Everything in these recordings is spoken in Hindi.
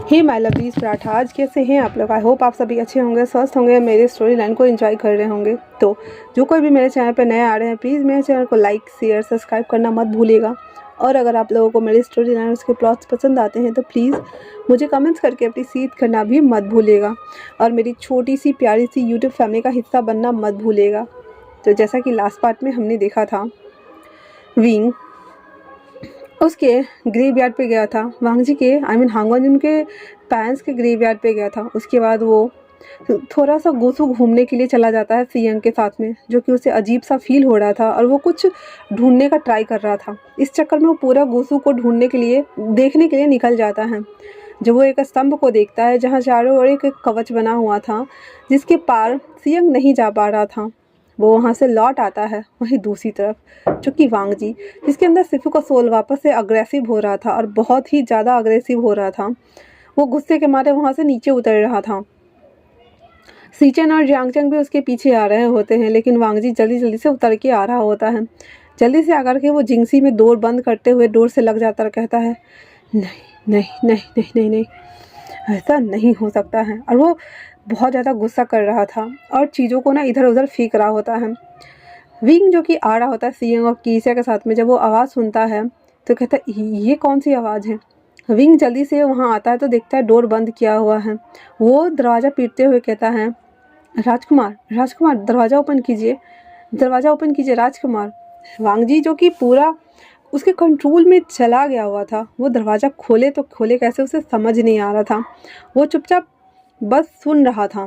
हे माय लवलीज पराठा, आज कैसे हैं आप लोग। आई होप आप सभी अच्छे होंगे, स्वस्थ होंगे, मेरी स्टोरी लाइन को एंजॉय कर रहे होंगे। तो जो कोई भी मेरे चैनल पर नए आ रहे हैं, प्लीज़ मेरे चैनल को लाइक शेयर सब्सक्राइब करना मत भूलिएगा। और अगर आप लोगों को मेरी स्टोरी लाइन उसके प्लॉट्स पसंद आते हैं तो प्लीज़ मुझे कमेंट्स करके अपनी सीट करना भी मत भूलिएगा और मेरी छोटी सी प्यारी सी यूट्यूब फैमिली का हिस्सा बनना मत भूलिएगा। तो जैसा कि लास्ट पार्ट में हमने देखा था, विंग उसके ग्रेवयार्ड पे गया था, वांग जी के हांगवंजन के पैरेंट्स के ग्रेवयार्ड पे गया था। उसके बाद वो थोड़ा सा गोसू घूमने के लिए चला जाता है सियंग के साथ में, जो कि उसे अजीब सा फील हो रहा था और वो कुछ ढूंढने का ट्राई कर रहा था। इस चक्कर में वो पूरा गोसू को ढूंढने के लिए देखने के लिए निकल जाता है। जब वो एक स्तंभ को देखता है जहाँ चारों ओर एक कवच बना हुआ था जिसके पार सियंग नहीं जा पा रहा था, वो वहाँ से लौट आता है। वहीं दूसरी तरफ जो कि वांग जी, जिसके अंदर सिफू का सोल वापस से अग्रेसिव हो रहा था और बहुत ही ज़्यादा अग्रेसिव हो रहा था, वो गुस्से के मारे वहाँ से नीचे उतर रहा था। सीचन और जियांगचंग भी उसके पीछे आ रहे होते हैं, लेकिन वांग जी जल्दी जल्दी से उतर के आ रहा होता है। जल्दी से आकर के वो जिंगसी में डोर बंद करते हुए डोर से लग जाता और कहता है, नहीं नहीं नहीं नहीं नहीं नहीं, ऐसा नहीं हो सकता है। और वो बहुत ज़्यादा गुस्सा कर रहा था और चीज़ों को ना इधर उधर फेंक रहा होता है। विंग जो कि आ रहा होता है सियंग और कीसिया के साथ में, जब वो आवाज़ सुनता है तो कहता है, ये कौन सी आवाज़ है। विंग जल्दी से वहाँ आता है तो देखता है डोर बंद किया हुआ है। वो दरवाज़ा पीटते हुए कहता है, राजकुमार राजकुमार दरवाज़ा ओपन कीजिए, दरवाज़ा ओपन कीजिए राजकुमार। वांग जी जो कि पूरा उसके कंट्रोल में चला गया हुआ था, वो दरवाज़ा खोले तो खोले कैसे उसे समझ नहीं आ रहा था। वो चुपचाप बस सुन रहा था।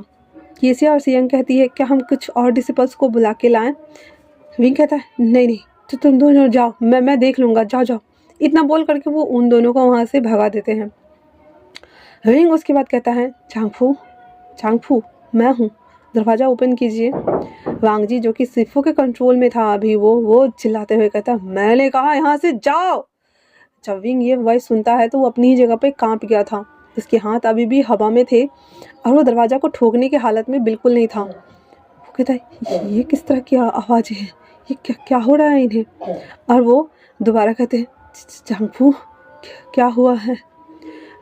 कीसिया और सियंग कहती है, क्या हम कुछ और डिसिपल्स को बुला के लाएं। विंग कहता है, नहीं नहीं, तो तुम दोनों जाओ, मैं देख लूँगा, जाओ जाओ। इतना बोल करके वो उन दोनों को वहाँ से भगा देते हैं। विंग उसके बाद कहता है, चांगफू मैं हूँ, दरवाज़ा ओपन कीजिए। वांग जी जो कि सिफू के कंट्रोल में था अभी, वो चिल्लाते हुए कहता है, मैंने कहा यहाँ से जाओ। जब विंग ये वॉइस सुनता है तो वो अपनी ही जगह पे कांप गया था। उसके हाथ अभी भी हवा में थे और वो दरवाज़ा को ठोकने की हालत में बिल्कुल नहीं था। वो कहता है, ये किस तरह की आवाज़ है, ये क्या हो रहा है इन्हें। और वो दोबारा कहते हैं, चांगफू क्या हुआ है।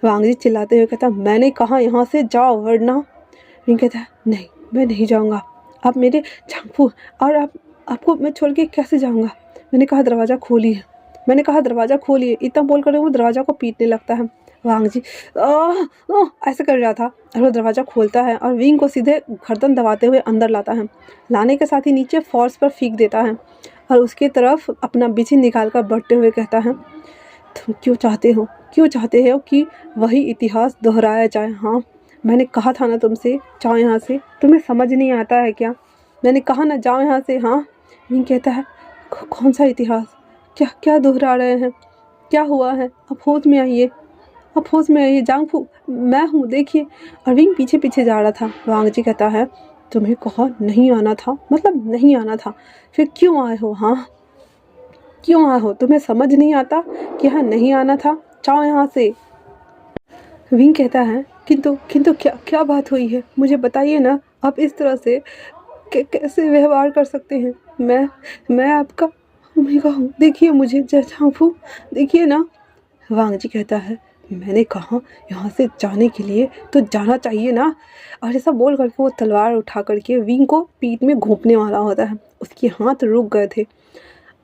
वांग जी चिल्लाते हुए कहता, मैंने कहा यहाँ से जाओ वरना। विंग कहता है, नहीं मैं नहीं जाऊँगा, आप मेरे चांगफू, और आपको मैं छोड़ के कैसे जाऊँगा। मैंने कहा दरवाज़ा खोलिए, मैंने कहा दरवाज़ा खोलिए। इतना बोल कर वो दरवाज़ा को पीटने लगता है। वांग जी ऐसे कर रहा था और वो दरवाज़ा खोलता है और विंग को सीधे गर्दन दबाते हुए अंदर लाता है। लाने के साथ ही नीचे फॉर्स पर फेंक देता है और उसके तरफ अपना बिछी निकाल कर बढ़ते हुए कहता है, तुम क्यों चाहते हो कि वही इतिहास दोहराया जाए। हाँ, मैंने कहा था ना तुमसे, जाओ यहाँ से, तुम्हें समझ नहीं आता है क्या। मैंने कहा ना, जाओ यहाँ से। हाँ। विंग कहता है, कौन सा इतिहास, क्या दोहरा रहे हैं, क्या हुआ है। अब होश में आइए, जांगफू मैं हूँ, देखिए। और विंग पीछे पीछे जा रहा था। वांग जी कहता है, तुम्हें कहा नहीं आना था, मतलब नहीं आना था, फिर क्यों आए हो। हाँ क्यों आए हो, तुम्हें समझ नहीं आता कि हाँ नहीं आना था, जाओ यहाँ से। विंग कहता है, किंतु क्या बात हुई है, मुझे बताइए ना, आप इस तरह से कैसे व्यवहार कर सकते हैं। मैं आपका ओमेगा हूँ, देखिए मुझे, चांगफू देखिए ना। वांग जी कहता है, मैंने कहा यहाँ से जाने के लिए तो जाना चाहिए ना। और ऐसा बोल करके वो तलवार उठा करके विंग को पीठ में घोंपने वाला होता है। उसके हाथ रुक गए थे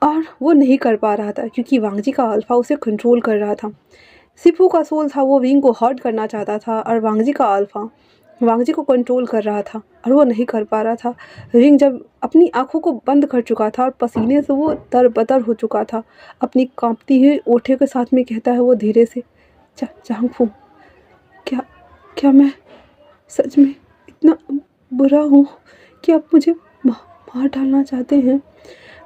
और वो नहीं कर पा रहा था क्योंकि वांग जी का अल्फा उसे कंट्रोल कर रहा था। सिफू का सोल था, वो विंग को हर्ट करना चाहता था और वांग जी का अल्फा वांग जी को कंट्रोल कर रहा था और वो नहीं कर पा रहा था। विंग जब अपनी आंखों को बंद कर चुका था और पसीने से वो तरबतर हो चुका था, अपनी कांपती हुई ओठे के साथ में कहता है वो धीरे से, चांगफू क्या मैं सच में इतना बुरा हूँ कि आप मुझे मार डालना चाहते हैं।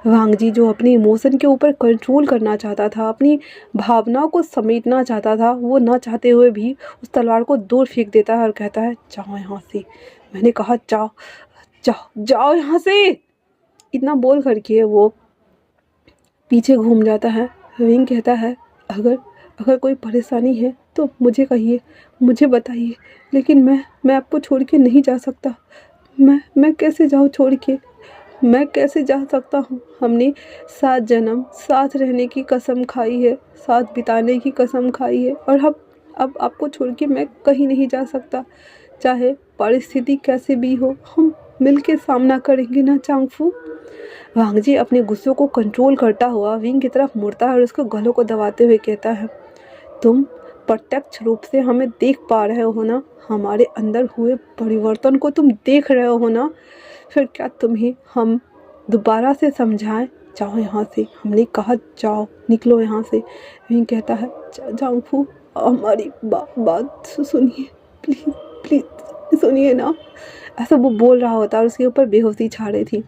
वांग जी जो अपने इमोशन के ऊपर कंट्रोल करना चाहता था, अपनी भावनाओं को समेटना चाहता था, वो ना चाहते हुए भी उस तलवार को दूर फेंक देता है और कहता है, जाओ यहाँ से, मैंने कहा जाओ यहाँ से। इतना बोल करके वो पीछे घूम जाता है। विंग कहता है, अगर कोई परेशानी है तो मुझे कहिए, मुझे बताइए, लेकिन मैं आपको छोड़ के नहीं जा सकता। मैं कैसे जाऊँ छोड़ के, मैं कैसे जा सकता हूँ। हमने 7 जन्म साथ रहने की कसम खाई है, साथ बिताने की कसम खाई है, और अब आपको छोड़ के मैं कहीं नहीं जा सकता, चाहे परिस्थिति कैसे भी हो, हम मिलके सामना करेंगे ना चांगफू। वांगजी अपने गुस्से को कंट्रोल करता हुआ विंग की तरफ मुड़ता है और उसके गलों को दबाते हुए कहता है, तुम प्रत्यक्ष रूप से हमें देख पा रहे हो ना, हमारे अंदर हुए परिवर्तन को तुम देख रहे हो ना, फिर क्या तुम्हें हम दोबारा से समझाएं? जाओ यहाँ से, हमने कहा जाओ, निकलो यहाँ से। विंग कहता है, जांगफू हमारी बात सुनिए, प्लीज़ प्लीज़ सुनिए ना। ऐसा वो बोल रहा होता है और उसके ऊपर बेहोशी छा रही थी।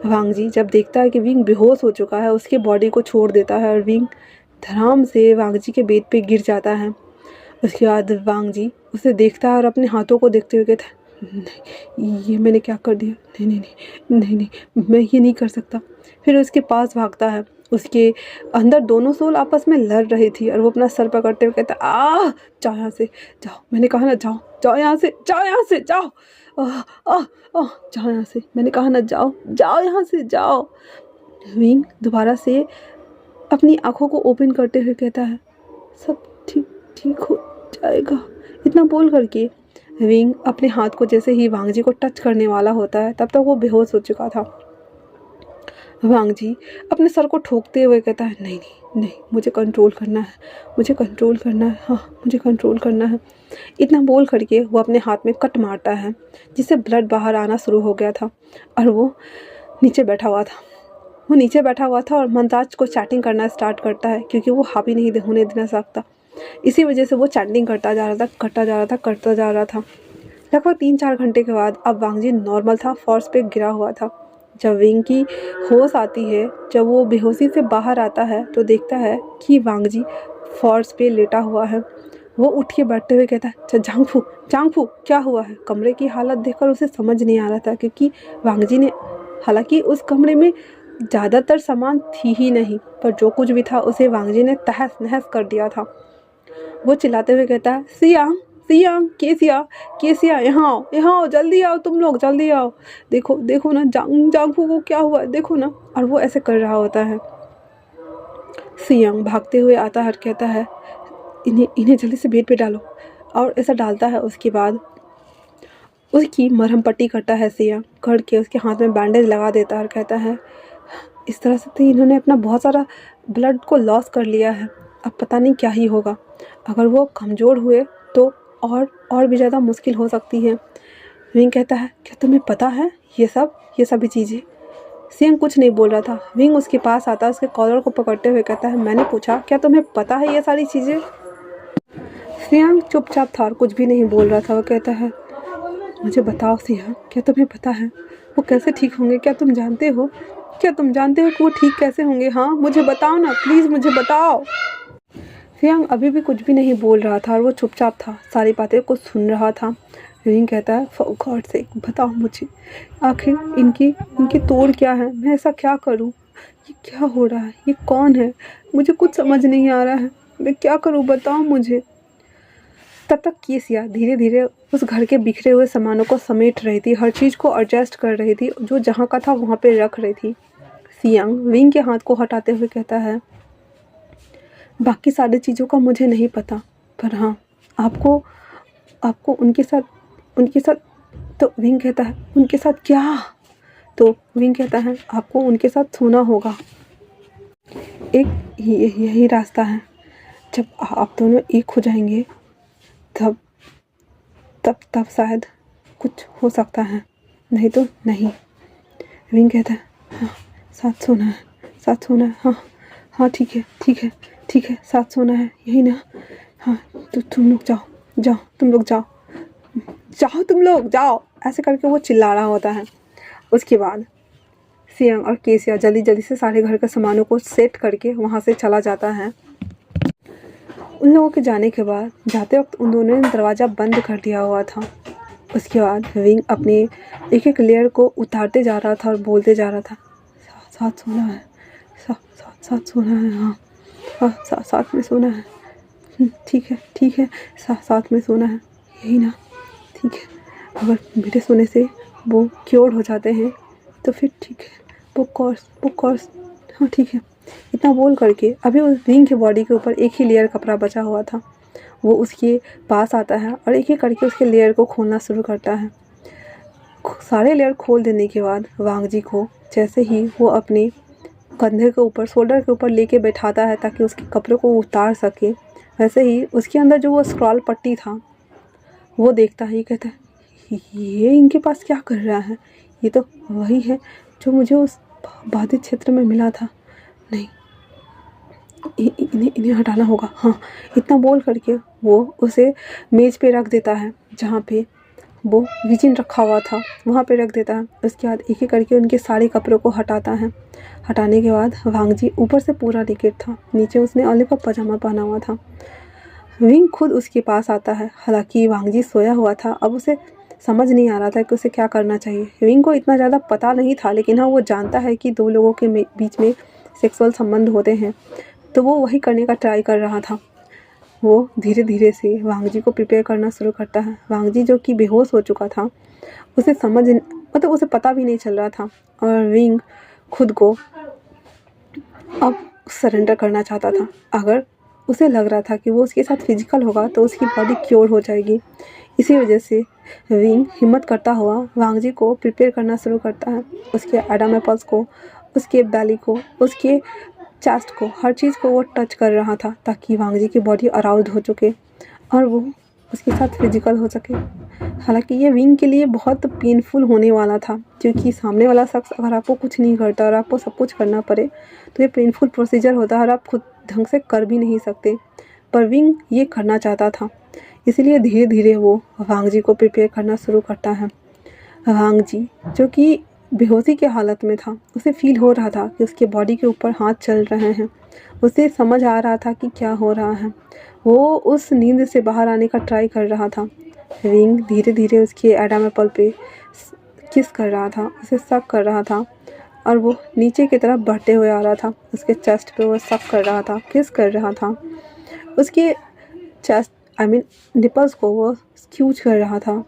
वांगजी जब देखता है कि विंग बेहोश हो चुका है, उसके बॉडी को छोड़ देता है और विंग धड़ाम से वांगजी के बेड पे गिर जाता है। उसके बाद वांगजी उसे देखता है और अपने हाथों को देखते हुए कहता है, नहीं, ये मैंने क्या कर दिया, नहीं नहीं नहीं नहीं नहीं, मैं ये नहीं कर सकता। फिर उसके पास भागता है। उसके अंदर दोनों सोल आपस में लड़ रही थी और वो अपना सर पकड़ते हुए कहता है, जाओ यहाँ से, जाओ, मैंने कहा ना जाओ, जाओ यहाँ से, जाओ यहाँ से, जाओ, जाओ यहाँ से, मैंने कहा ना जाओ, जाओ यहाँ से, जाओ। विंग दोबारा से अपनी आंखों को ओपन करते हुए कहता है, सब ठीक ठीक हो जाएगा। इतना बोल करके विंग अपने हाथ को जैसे ही वांगजी को टच करने वाला होता है, तब तक वो बेहोश हो चुका था। वांगजी अपने सर को ठोकते हुए कहता है, नहीं नहीं नहीं, मुझे कंट्रोल करना है, मुझे कंट्रोल करना है, हाँ मुझे कंट्रोल करना है। इतना बोल करके वो अपने हाथ में कट मारता है, जिससे ब्लड बाहर आना शुरू हो गया था और वो नीचे बैठा हुआ था। वो नीचे बैठा हुआ था और मंताज को चैटिंग करना स्टार्ट करता है, क्योंकि वो हावी नहीं होने देना सकता। इसी वजह से वो चैटिंग करता जा रहा था, करता जा रहा था। लगभग 3-4 घंटे के बाद अब वांगजी नॉर्मल था, फर्श पे गिरा हुआ था। जब विंग की होश आती है, जब वो बेहोशी से बाहर आता है, तो देखता है कि वांगजी फर्श पे लेटा हुआ है। वो उठ के बैठते हुए कहता है, अच्छा जांगफू क्या हुआ है? कमरे की हालत देखकर उसे समझ नहीं आ रहा था, क्योंकि वांगजी ने, हालांकि उस कमरे में ज़्यादातर सामान थी ही नहीं, पर जो कुछ भी था उसे वांगजी ने तहस नहस कर दिया था। वो चिल्लाते हुए कहता है, सियांग सियांग, केसिया यहाँ आओ, जल्दी आओ, तुम लोग जल्दी आओ, देखो ना जांगफू को क्या हुआ, देखो ना। और वो ऐसे कर रहा होता है। सियांग भागते हुए आता है और कहता है, इन्हें जल्दी से बेड पे डालो, और ऐसा डालता है। उसके बाद उसकी मरहम पट्टी करता है सियांग, करके उसके हाथ में बैंडेज लगा देता है और कहता है, इस तरह से तो इन्होंने अपना बहुत सारा ब्लड को लॉस कर लिया है, अब पता नहीं क्या ही होगा। अगर वो कमज़ोर हुए तो और भी ज़्यादा मुश्किल हो सकती है। विंग कहता है, क्या तुम्हें पता है ये सभी चीज़ें? सियांग कुछ नहीं बोल रहा था। विंग उसके पास आता है, उसके कॉलर को पकड़ते हुए कहता है, मैंने पूछा क्या तुम्हें पता है ये सारी चीज़ें? सियांग चुपचाप था और कुछ भी नहीं बोल रहा था। वो कहता है, मुझे बताओ सियांग, क्या तुम्हें पता है वो कैसे ठीक होंगे? क्या तुम जानते हो कि वो ठीक कैसे होंगे? हाँ मुझे बताओ ना, प्लीज़ मुझे बताओ। सियांग अभी भी कुछ भी नहीं बोल रहा था और वो चुपचाप था, सारी बातें को सुन रहा था। विंग कहता है, फॉर गॉड सेक बताओ मुझे, आखिर इनकी तोड़ क्या है? मैं ऐसा क्या करूं? ये क्या हो रहा है? ये कौन है? मुझे कुछ समझ नहीं आ रहा है, मैं क्या करूं? बताओ मुझे। तब तक केसिया धीरे धीरे उस घर के बिखरे हुए सामानों को समेट रही थी, हर चीज़ को एडजस्ट कर रही थी, जो जहाँ का था वहाँ पे रख रही थी। सियांग विंग के हाथ को हटाते हुए कहता है, बाकी सारी चीज़ों का मुझे नहीं पता, पर हाँ आपको उनके साथ। तो विंग कहता है, उनके साथ क्या? तो विंग कहता है, आपको उनके साथ सोना होगा। यही रास्ता है। जब आप दोनों एक हो जाएंगे तब शायद कुछ हो सकता है, नहीं तो नहीं। विंग कहता है, हाँ साथ सोना है, हाँ ठीक है, साथ सोना है, यही ना? हाँ तो तुम लोग जाओ, ऐसे करके वो चिल्ला रहा होता है। उसके बाद सियांग और केसिया जल्दी जल्दी से सारे घर के सामानों को सेट करके वहाँ से चला जाता है। उन लोगों के जाने के बाद जाते वक्त उन दोनों ने दरवाज़ा बंद कर दिया हुआ था। उसके बाद विंग अपने एक एक लेयर को उतारते जा रहा था और बोलते जा रहा था, साथ सोना है, साथ सोना है, हाँ साथ में सोना है, ठीक है, साथ में सोना है, यही ना? ठीक है, अगर मेरे सोने से वो क्योर हो जाते हैं तो फिर ठीक है, वो कोर्स, हाँ ठीक है। इतना बोल करके अभी उस विंग की बॉडी के ऊपर एक ही लेयर कपड़ा बचा हुआ था, वो उसके पास आता है और एक एक करके उसके लेयर को खोलना शुरू करता है। सारे लेयर खोल देने के बाद वांग जी को जैसे ही वो अपने कंधे के ऊपर, शोल्डर के ऊपर लेके बैठाता है ताकि उसके कपड़ों को उतार सके, वैसे ही उसके अंदर जो वो स्क्रॉल पट्टी था वो देखता है। ये कहता है ये इनके पास क्या कर रहा है, ये तो वही है जो मुझे उस बाधित क्षेत्र में मिला था। नहीं, इन्हें हटाना होगा। हाँ, इतना बोल करके वो उसे मेज़ पे रख देता है जहाँ पे वो विजिन रखा हुआ था, वहाँ पे रख देता है। उसके बाद एक एक करके उनके सारे कपड़ों को हटाता है। हटाने के बाद वांग जी ऊपर से पूरा नेकेड था, नीचे उसने ऑलिव का पजामा पहना हुआ था। विंग खुद उसके पास आता है। हालांकि वांग जी सोया हुआ था, अब उसे समझ नहीं आ रहा था कि उसे क्या करना चाहिए। विंग को इतना ज़्यादा पता नहीं था, लेकिन हाँ वो जानता है कि दो लोगों के बीच में सेक्सुअल संबंध होते हैं, तो वो वही करने का ट्राई कर रहा था। वो धीरे धीरे से वांग जी को प्रिपेयर करना शुरू करता है। वांग जी जो कि बेहोश हो चुका था, उसे मतलब उसे पता भी नहीं चल रहा था, और विंग खुद को अब सरेंडर करना चाहता था। अगर उसे लग रहा था कि वो उसके साथ फिजिकल होगा तो उसकी बॉडी क्योर हो जाएगी। इसी वजह से विंग हिम्मत करता हुआ वांग जी को प्रिपेयर करना शुरू करता है। उसके एडम एपल्स को, उसके बैली को, उसके चेस्ट को, हर चीज़ को वो टच कर रहा था ताकि वांग जी की बॉडी अराउज हो चुके और वो उसके साथ फिजिकल हो सके। हालांकि ये विंग के लिए बहुत पेनफुल होने वाला था, क्योंकि सामने वाला शख्स अगर आपको कुछ नहीं करता और आपको सब कुछ करना पड़े तो ये पेनफुल प्रोसीजर होता है और आप खुद ढंग से कर भी नहीं सकते। पर विंग ये करना चाहता था, इसलिए धीरे धीरे वो वांग जी को प्रिपेयर करना शुरू करता है। वांग जी जो कि बेहोशी के हालत में था, उसे फील हो रहा था कि उसके बॉडी के ऊपर हाथ चल रहे हैं। उसे समझ आ रहा था कि क्या हो रहा है। वो उस नींद से बाहर आने का ट्राई कर रहा था। विंग धीरे धीरे उसके एडम एपल पे किस कर रहा था, उसे सक कर रहा था, और वो नीचे की तरफ बढ़ते हुए आ रहा था। उसके चेस्ट पे वो सक कर रहा था, किस कर रहा था। उसके चेस्ट निपल्स को वो स्क्यूज कर रहा था,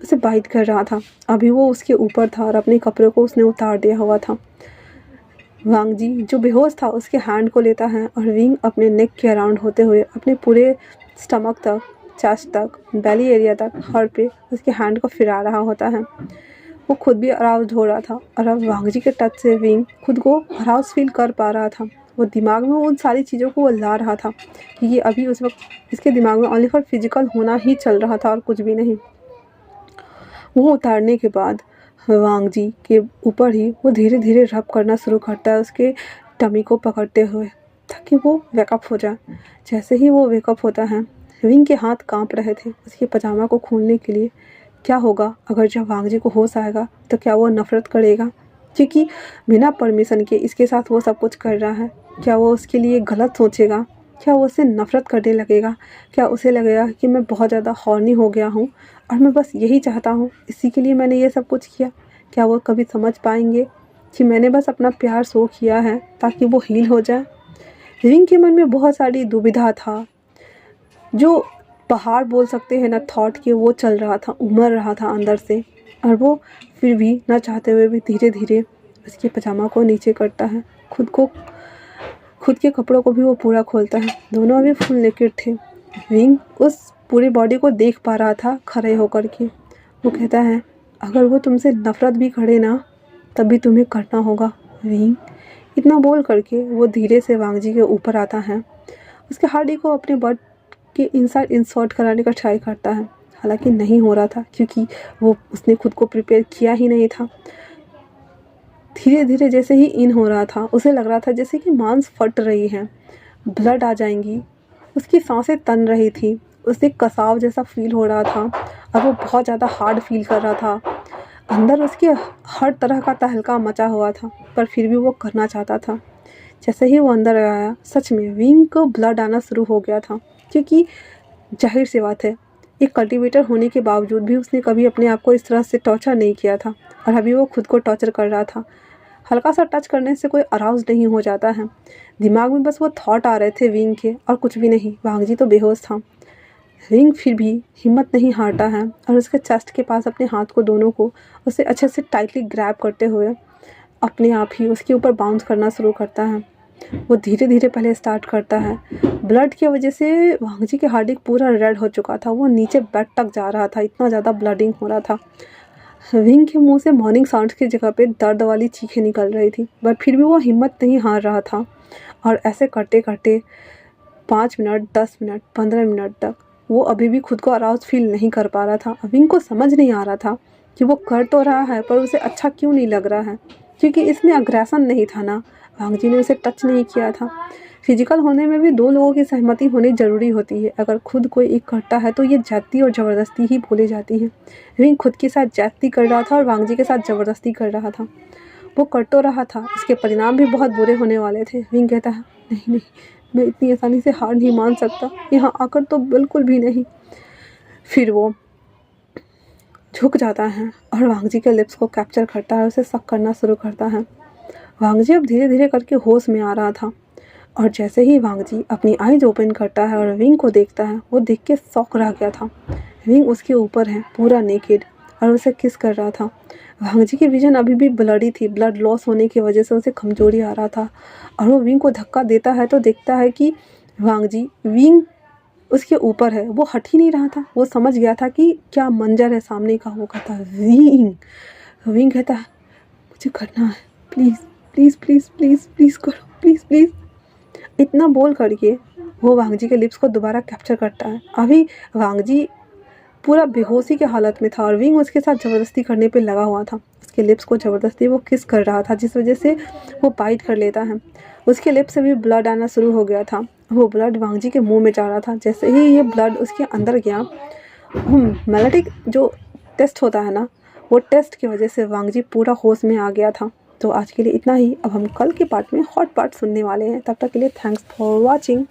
उसे बाइट कर रहा था। अभी वो उसके ऊपर था और अपने कपड़ों को उसने उतार दिया हुआ था। वांग जी जो बेहोश था उसके हैंड को लेता है और विंग अपने नेक के अराउंड होते हुए अपने पूरे स्टमक तक, चेस्ट तक, बेली एरिया तक, हर पे उसके हैंड को फिरा रहा होता है। वो खुद भी अराउज हो रहा था और अब वांग जी के टच से विंग खुद को अराउज फील कर पा रहा था। वो दिमाग में उन सारी चीज़ों को वो ला रहा था कि ये अभी उस वक्त इसके दिमाग में ओनली फॉर फिजिकल होना ही चल रहा था और कुछ भी नहीं। वो उतारने के बाद वांग जी के ऊपर ही वो धीरे धीरे रब करना शुरू करता है, उसके टमी को पकड़ते हुए, ताकि वो वेकअप हो जाए। जैसे ही वो वेकअप होता है, विंग के हाथ कांप रहे थे उसके पजामा को खोलने के लिए। क्या होगा अगर जब वांग जी को होश आएगा तो क्या वो नफ़रत करेगा, क्योंकि बिना परमिशन के इसके साथ वो सब कुछ कर रहा है। क्या वो उसके लिए गलत सोचेगा, क्या वो उससे नफ़रत करने लगेगा, क्या उसे लगेगा कि मैं बहुत ज़्यादा हॉर्नी हो गया हूँ और मैं बस यही चाहता हूँ, इसी के लिए मैंने ये सब कुछ किया। क्या वो कभी समझ पाएंगे कि मैंने बस अपना प्यार शो किया है ताकि वो हील हो जाए। विंग के मन में बहुत सारी दुविधा था, जो पहाड़ बोल सकते हैं ना थॉट के, वो चल रहा था, उमड़ रहा था अंदर से। और वो फिर भी ना चाहते हुए भी धीरे धीरे उसके पजामा को नीचे करता है, खुद के कपड़ों को भी वो पूरा खोलता है। दोनों अभी फुल नेकेड थे। विंग उस पूरी बॉडी को देख पा रहा था खड़े होकर के। वो कहता है अगर वो तुमसे नफ़रत भी करे ना तब भी तुम्हें करना होगा विंग। इतना बोल करके वो धीरे से वांग जी के ऊपर आता है, उसके हार्डी को अपने बॉडी के इनसाइड इंसर्ट कराने का ट्राई करता है। हालांकि नहीं हो रहा था, क्योंकि वो उसने खुद को प्रिपेयर किया ही नहीं था। धीरे धीरे जैसे ही इन हो रहा था, उसे लग रहा था जैसे कि मांस फट रही हैं, ब्लड आ जाएंगी। उसकी सांसें तन रही थी, उसे कसाव जैसा फील हो रहा था और वो बहुत ज़्यादा हार्ड फील कर रहा था। अंदर उसके हर तरह का तहलका मचा हुआ था, पर फिर भी वो करना चाहता था। जैसे ही वो अंदर आया, सच में विंग को ब्लड आना शुरू हो गया था, क्योंकि जाहिर सी बात है, एक कल्टीवेटर होने के बावजूद भी उसने कभी अपने आप को इस तरह से टॉर्चर नहीं किया था, और अभी वो खुद को टॉर्चर कर रहा था। हल्का सा टच करने से कोई अराउज नहीं हो जाता है। दिमाग में बस वो थॉट आ रहे थे विंग के, और कुछ भी नहीं। वांग जी तो बेहोश था। विंग फिर भी हिम्मत नहीं हारता है और उसके चेस्ट के पास अपने हाथ को दोनों को उसे अच्छे से टाइटली ग्रैब करते हुए अपने आप ही उसके ऊपर बाउंस करना शुरू करता है। वो धीरे धीरे पहले स्टार्ट करता है। ब्लड की वजह से वांगजी के हार्डिक पूरा रेड हो चुका था, वो नीचे बेड तक जा रहा था, इतना ज़्यादा ब्लडिंग हो रहा था। विंग के मुंह से मॉर्निंग साउंड्स की जगह पे दर्द वाली चीखें निकल रही थी, बट फिर भी वो हिम्मत नहीं हार रहा था। और ऐसे करते करते 5 मिनट, 10 मिनट, 15 मिनट तक वो अभी भी खुद को अराउज फील नहीं कर पा रहा था। विंग को समझ नहीं आ रहा था कि वो कर तो रहा है पर उसे अच्छा क्यों नहीं लग रहा है, क्योंकि इसमें अग्रेसन नहीं था ना, वांगजी ने उसे टच नहीं किया था। फिजिकल होने में भी दो लोगों की सहमति होनी ज़रूरी होती है। अगर खुद कोई एक करता है तो ये जाती और ज़बरदस्ती ही बोली जाती है। विंग खुद के साथ जाती कर रहा था और वांगजी के साथ ज़बरदस्ती कर रहा था। वो कर तो रहा था, इसके परिणाम भी बहुत बुरे होने वाले थे। विंग कहता है, नहीं नहीं, मैं इतनी आसानी से हार नहीं मान सकता, यहाँ आकर तो बिल्कुल भी नहीं। फिर वो झुक जाता है और वांगजी के लिप्स को कैप्चर करता है, उसे सक करना शुरू करता है। वांगजी अब धीरे धीरे करके होश में आ रहा था और जैसे ही वांगजी अपनी आईज ओपन करता है और विंग को देखता है, वो देख के शॉक रह गया था। विंग उसके ऊपर है, पूरा नेकेड, और उसे किस कर रहा था। वांगजी की विजन अभी भी ब्लडी थी, ब्लड लॉस होने की वजह से उसे कमजोरी आ रहा था। और वो विंग को धक्का देता है तो देखता है कि विंग उसके ऊपर है। वो हट ही नहीं रहा था, वो समझ गया था कि क्या मंजर है सामने का। वो कहता है, विंग कहता है, मुझे करना है, please please please please please करो, प्लीज़ प्लीज़। इतना बोल करके वो वांगजी के लिप्स को दोबारा कैप्चर करता है। अभी वांगजी पूरा बेहोशी के हालत में था और विंग उसके साथ ज़बरदस्ती करने पे लगा हुआ था। उसके लिप्स को ज़बरदस्ती वो किस कर रहा था, जिस वजह से वो बाइट कर लेता है। उसके लिप्स से भी ब्लड आना शुरू हो गया था। वो ब्लड वांगजी के मुंह में जा रहा था। जैसे ही ये ब्लड उसके अंदर गया, मेलेटिक जो टेस्ट होता है ना, वो टेस्ट की वजह से वांगजी पूरा होश में आ गया था। तो आज के लिए इतना ही। अब हम कल के पार्ट में हॉट पार्ट सुनने वाले हैं। तब तक के लिए थैंक्स फॉर वॉचिंग।